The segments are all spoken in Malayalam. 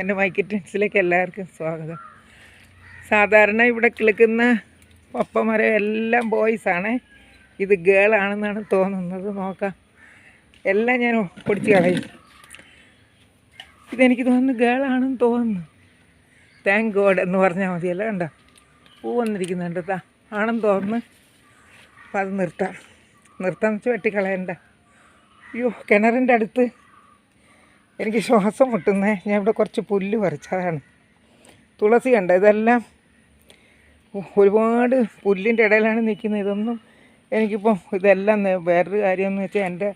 എൻ്റെ മൈക്കിറ്റൻസിലേക്ക് എല്ലാവർക്കും സ്വാഗതം. സാധാരണ ഇവിടെ കിളിക്കുന്ന പപ്പമരം എല്ലാം ബോയ്സാണ്, ഇത് ഗേളാണെന്നാണ് തോന്നുന്നത്. നോക്കാം, എല്ലാം ഞാൻ പൊടിച്ച് കളയും. ഇതെനിക്ക് തോന്നുന്നു ഗേളാണെന്ന് തോന്നുന്നു. താങ്ക് ഗോഡ് എന്ന് പറഞ്ഞാൽ മതിയല്ലോ. കണ്ടോ, പൂ വന്നിരിക്കുന്നുണ്ട്. ആണെന്ന് തോന്നുന്നു. അപ്പം അത് നിർത്താന്ന് വെച്ച് വെട്ടിക്കളയണ്ട. അയ്യോ, കിണറിൻ്റെ അടുത്ത് എനിക്ക് ശ്വാസം മുട്ടുന്നേ. ഞാൻ ഇവിടെ കുറച്ച് പുല്ല് പറിച്ചതാണ്. തുളസി കണ്ട, ഇതെല്ലാം ഒരുപാട് പുല്ലിൻ്റെ ഇടയിലാണ് നിൽക്കുന്നത്. ഇതൊന്നും എനിക്കിപ്പം ഇതെല്ലാം വേറൊരു കാര്യമെന്ന് വെച്ചാൽ എൻ്റെ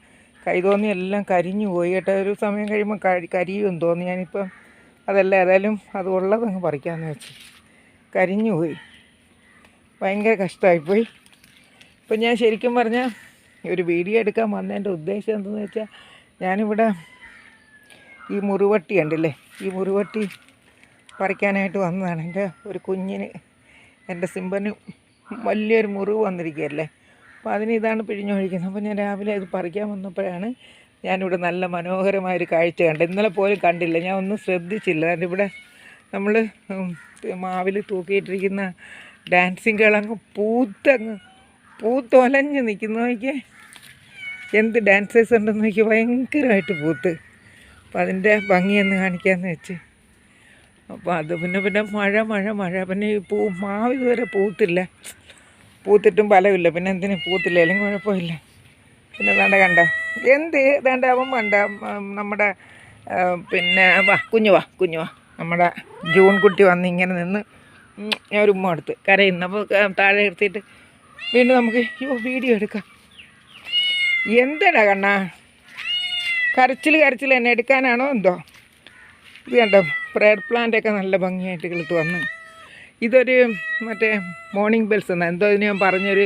കൈതോന്നി എല്ലാം കരിഞ്ഞു പോയി കേട്ടോ. ഒരു സമയം കഴിയുമ്പോൾ കരിയുമെന്ന് തോന്നി. ഞാനിപ്പം അതല്ല, ഏതായാലും അത് ഉള്ളതങ്ങ് പറിക്കാമെന്ന് വെച്ച് കരിഞ്ഞു പോയി. ഭയങ്കര കഷ്ടമായിപ്പോയി. ഇപ്പം ഞാൻ ശരിക്കും പറഞ്ഞാൽ ഒരു വീഡിയോ എടുക്കാൻ വന്നതിൻ്റെ ഉദ്ദേശം എന്തെന്ന് വെച്ചാൽ, ഞാനിവിടെ ഈ മുറിവട്ടി കണ്ടില്ലേ, ഈ മുറിവട്ടി പറിക്കാനായിട്ട് വന്നതാണ്. എൻ്റെ ഒരു കുഞ്ഞിന്, എൻ്റെ സിംബന് വലിയൊരു മുറിവ് വന്നിരിക്കുകയല്ലേ. അപ്പോൾ അതിന് ഇതാണ് പിഴിഞ്ഞൊഴിക്കുന്നത്. അപ്പോൾ ഞാൻ രാവിലെ ഇത് പറിക്കാൻ വന്നപ്പോഴാണ് ഞാനിവിടെ നല്ല മനോഹരമായൊരു കാഴ്ച കണ്ടത്. ഇന്നലെ പോലും കണ്ടില്ല, ഞാൻ ഒന്നും ശ്രദ്ധിച്ചില്ല. അതിൻ്റെ ഇവിടെ നമ്മൾ മാവിൽ തൂക്കിയിട്ടിരിക്കുന്ന ഡാൻസിങ് കിളങ്ങ് പൂത്തൊലഞ്ഞ് നിൽക്കുന്ന നോക്കിയേ. എന്ത് ഡാൻസേഴ്സ് ഉണ്ടെന്ന് നോക്കി, ഭയങ്കരമായിട്ട് പൂത്ത്. അപ്പം അതിൻ്റെ ഭംഗിയൊന്ന് കാണിക്കാമെന്ന് വെച്ച്. അപ്പോൾ അത് പിന്നെ മഴ പിന്നെ ഈ മാവ് ഇതുവരെ പൂത്തില്ല. പൂത്തിട്ടും ഫലമില്ല. പിന്നെ എന്തിനും പൂത്തില്ല, അല്ലെങ്കിൽ കുഴപ്പമില്ല. പിന്നെ കണ്ടോ എന്ത് അവൻ വേണ്ട നമ്മുടെ പിന്നെ കുഞ്ഞു വാ നമ്മുടെ ജൂൺ കുട്ടി വന്ന് ഇങ്ങനെ നിന്ന് ഞാൻ ഒരു ഉമ്മ എടുത്ത് കരയുന്നു. അപ്പോൾ താഴെ നിർത്തിയിട്ട് വീണ്ടും നമുക്ക് വീഡിയോ എടുക്കാം. എന്താടാ കണ്ണാ, കരച്ചിൽ എന്നെ എടുക്കാനാണോ എന്തോ. ഇത് കണ്ടോ, പ്രയർ പ്ലാന്റൊക്കെ നല്ല ഭംഗിയായിട്ട് കിളുത്ത് വന്ന്. ഇതൊരു മറ്റേ മോർണിംഗ് ബെൽസ് എന്നാ എന്തോ ഇതിന് ഞാൻ പറഞ്ഞൊരു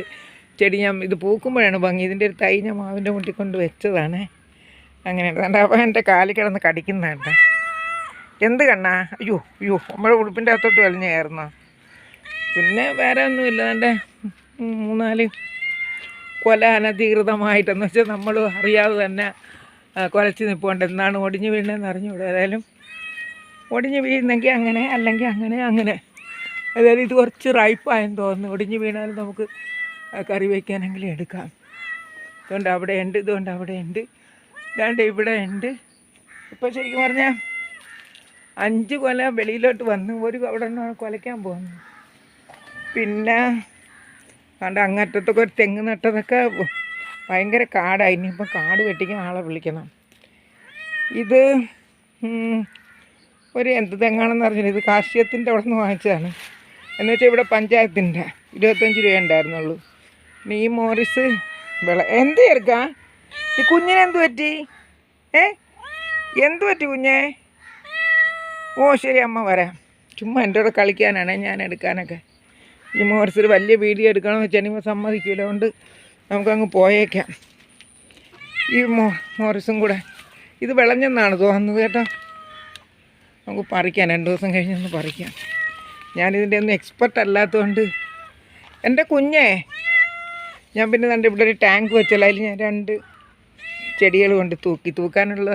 ചെടി. ഞാൻ ഇത് പൂക്കുമ്പോഴാണ് ഭംഗി. ഇതിൻ്റെ ഒരു തൈ ഞാൻ മാവിൻ്റെ മുട്ടിൽ കൊണ്ട് വെച്ചതാണ്. അങ്ങനെയുണ്ട്. കണ്ട, അപ്പോൾ എൻ്റെ കാലിൽ കിടന്ന് കടിക്കുന്നതാണ്. എന്ത് കണ്ണാ, അയ്യോ നമ്മുടെ ഉടുപ്പിൻ്റെ അകത്തോട്ട് വലിഞ്ഞു കയറുന്നോ. പിന്നെ വേറെ ഒന്നുമില്ല. എൻ്റെ 3-4 കൊല അനധികൃതമായിട്ടെന്ന് വെച്ചാൽ നമ്മൾ അറിയാതെ തന്നെ കുലച്ച് നിൽപ്പുണ്ട്. എന്താണ് ഒടിഞ്ഞു വീഴുന്നതെന്ന് അറിഞ്ഞുകൂടെ. ഏതായാലും ഒടിഞ്ഞു വീഴുന്നെങ്കിൽ അങ്ങനെ, അല്ലെങ്കിൽ അങ്ങനെ. അതായത് ഇത് കുറച്ച് റൈപ്പായെന്ന് തോന്നുന്നു. ഒടിഞ്ഞു വീണാലും നമുക്ക് കറി വയ്ക്കാനെങ്കിലും എടുക്കാം. ഇതുകൊണ്ട് അവിടെ ഉണ്ട്, ഇതുകൊണ്ട് അവിടെ ഉണ്ട്, ഇതാണ്ട് ഇവിടെ ഉണ്ട്. ഇപ്പോൾ ശരിക്കും പറഞ്ഞാൽ 5 കൊല വെളിയിലോട്ട് വന്ന് ഒരു അവിടെ നിന്നാണ് കുലയ്ക്കാൻ പോകുന്നത്. പിന്നെ കണ്ട അങ്ങറ്റത്തൊക്കെ ഒരു തെങ്ങ് നട്ടതൊക്കെ ഭയങ്കര കാടായി. ഇനിയിപ്പം കാട് വെട്ടിക്കാൻ ആളെ വിളിക്കണം. ഇത് ഒരു എന്ത് തെങ്ങാണെന്ന് അറിഞ്ഞില്ല. ഇത് കാർഷികത്തിൻ്റെ അവിടെ നിന്ന് വാങ്ങിച്ചതാണ്. എന്ന് വെച്ചാൽ ഇവിടെ പഞ്ചായത്തിൻ്റെ 25 രൂപ ഉണ്ടായിരുന്നുള്ളൂ. ഈ മോറിസ് എന്ത് ചേർക്കാ ഈ കുഞ്ഞിനെ എന്ത് പറ്റി? എന്ത് പറ്റി കുഞ്ഞേ? ഓ ശരി, അമ്മ വരാം. ചുമ്മാ എൻ്റെ കൂടെ കളിക്കാനാണ്, ഞാൻ എടുക്കാനൊക്കെ. ഈ മോറിസിൽ വലിയ വീഡിയോ എടുക്കണമെന്ന് വെച്ചാൽ ഇപ്പോൾ സമ്മതിക്കില്ല. അതുകൊണ്ട് നമുക്കങ്ങ് പോയേക്കാം. ഈ മോറിസും കൂടെ ഇത് വിളഞ്ഞെന്നാണ് തോന്നുന്നത് കേട്ടോ. നമുക്ക് പറിക്കാം, 2 ദിവസം കഴിഞ്ഞൊന്ന് പറിക്കാം. ഞാനിതിൻ്റെ ഒന്നും എക്സ്പെർട്ട് അല്ലാത്തതുകൊണ്ട്. എൻ്റെ കുഞ്ഞേ, ഞാൻ പിന്നെ ഇവിടെ ഒരു ടാങ്ക് വെച്ചല്ലോ, അതിൽ ഞാൻ 2 ചെടികൾ കൊണ്ട് തൂക്കാനുള്ള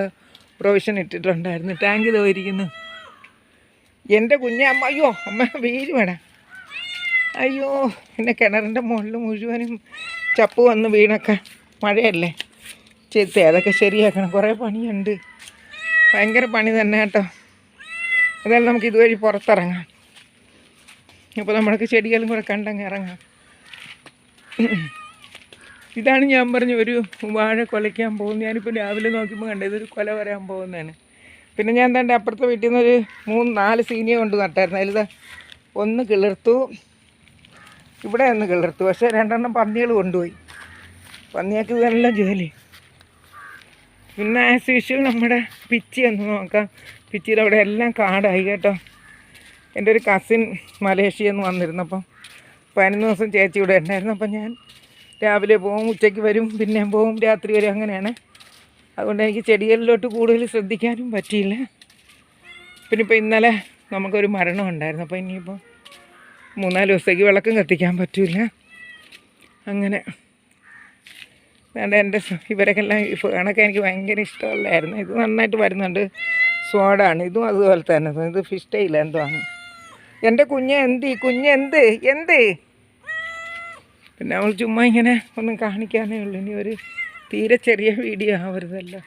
പ്രൊവിഷൻ ഇട്ടിട്ടുണ്ടായിരുന്നു. ടാങ്ക് ഇത് പോയിരിക്കുന്നു. എൻ്റെ കുഞ്ഞെ, അയ്യോ അമ്മ വീര് വേണം. അയ്യോ, എൻ്റെ കിണറിൻ്റെ മുകളിൽ മുഴുവനും ചപ്പ് വന്ന് വീണൊക്കെ. മഴയല്ലേ, അതൊക്കെ ശരിയാക്കണം. കുറേ പണിയുണ്ട്, ഭയങ്കര പണി തന്നെ കേട്ടോ. അതായത് നമുക്ക് ഇതുവഴി പുറത്തിറങ്ങാം. അപ്പോൾ നമ്മൾക്ക് ചെടികളും കൂടെ കണ്ടങ്ങ് ഇറങ്ങാം. ഇതാണ് ഞാൻ പറഞ്ഞ ഒരു വാഴ കൊലയ്ക്കാൻ പോകുന്നത്. ഞാനിപ്പോൾ രാവിലെ നോക്കിയപ്പോൾ കണ്ടത് ഇതൊരു കൊല വരാൻ പോകുന്നതാണ്. പിന്നെ ഞാൻ എന്താണ്ട് അപ്പുറത്തെ വീട്ടിൽ നിന്ന് ഒരു 3-4 സീനിയ കൊണ്ട് നട്ടായിരുന്നു. അതിൽ ഒന്ന് കിളിർത്തു, ഇവിടെ ഒന്ന് കിളിർത്തു. പക്ഷേ 2 പന്നികൾ കൊണ്ടുപോയി. പന്നിയൊക്കെ നല്ല ജോലി. പിന്നെ ആസ് യൂഷ്വൽ നമ്മുടെ പിച്ചി ഒന്ന് നോക്കാം. പിച്ചിയുടെ അവിടെ എല്ലാം കാടായി കേട്ടോ. എൻ്റെ ഒരു കസിൻ മലേഷ്യയിൽ നിന്ന് വന്നിരുന്നപ്പം 15 ദിവസം ചേച്ചി ഇവിടെ ഉണ്ടായിരുന്നു. അപ്പം ഞാൻ രാവിലെ പോവും, ഉച്ചയ്ക്ക് വരും, പിന്നെയും പോവും, രാത്രി വരും, അങ്ങനെയാണ്. അതുകൊണ്ട് എനിക്ക് ചെടികളിലോട്ട് കൂടുതൽ ശ്രദ്ധിക്കാനും പറ്റിയില്ല. പിന്നെ ഇപ്പോൾ ഇന്നലെ നമുക്കൊരു മരണം ഉണ്ടായിരുന്നു. അപ്പോൾ ഇനിയിപ്പോൾ 3-4 ദിവസത്തേക്ക് വിളക്കും കത്തിക്കാൻ പറ്റില്ല. അങ്ങനെ വേണ്ട. എൻ്റെ ഇവരൊക്കെ എല്ലാം കണക്കെ എനിക്ക് ഭയങ്കര ഇഷ്ടമുള്ളതായിരുന്നു. ഇത് നന്നായിട്ട് വരുന്നുണ്ട്. സ്വാഡാണ്. ഇതും അതുപോലെ തന്നെ. ഇത് ഫിഷ് ടെയിൽ എന്തോ ആണ്. എൻ്റെ കുഞ്ഞെന്ത് പിന്നെ നമ്മൾ ചുമ്മാ ഇങ്ങനെ ഒന്നും കാണിക്കാനേ ഉള്ളൂ. ഇനി ഒരു തീരെ ചെറിയ വീഡിയോ ആവരുതല്ലോ,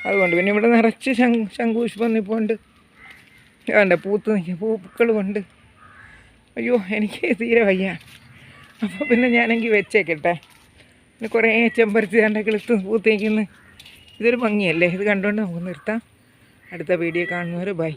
അതുകൊണ്ട്. പിന്നെ ഇവിടെ നിറച്ച് ശംഖുപുഷ്പം നിൽപ്പുണ്ട്. വേണ്ട പൂക്കൾ കൊണ്ട്. അയ്യോ എനിക്ക് തീരെ വയ്യ. അപ്പോൾ പിന്നെ ഞാനെങ്കിൽ വെച്ചേക്കട്ടെ. പിന്നെ കുറേ ചെമ്പരത്തി തൻ്റെ കിളുത്ത് പൂത്തേക്കുന്നു. ഇതൊരു ഭംഗിയല്ലേ, ഇത് കണ്ടുകൊണ്ട് നമുക്ക് നിർത്താം. അടുത്ത വീഡിയോ കാണുന്നവർ ബൈ.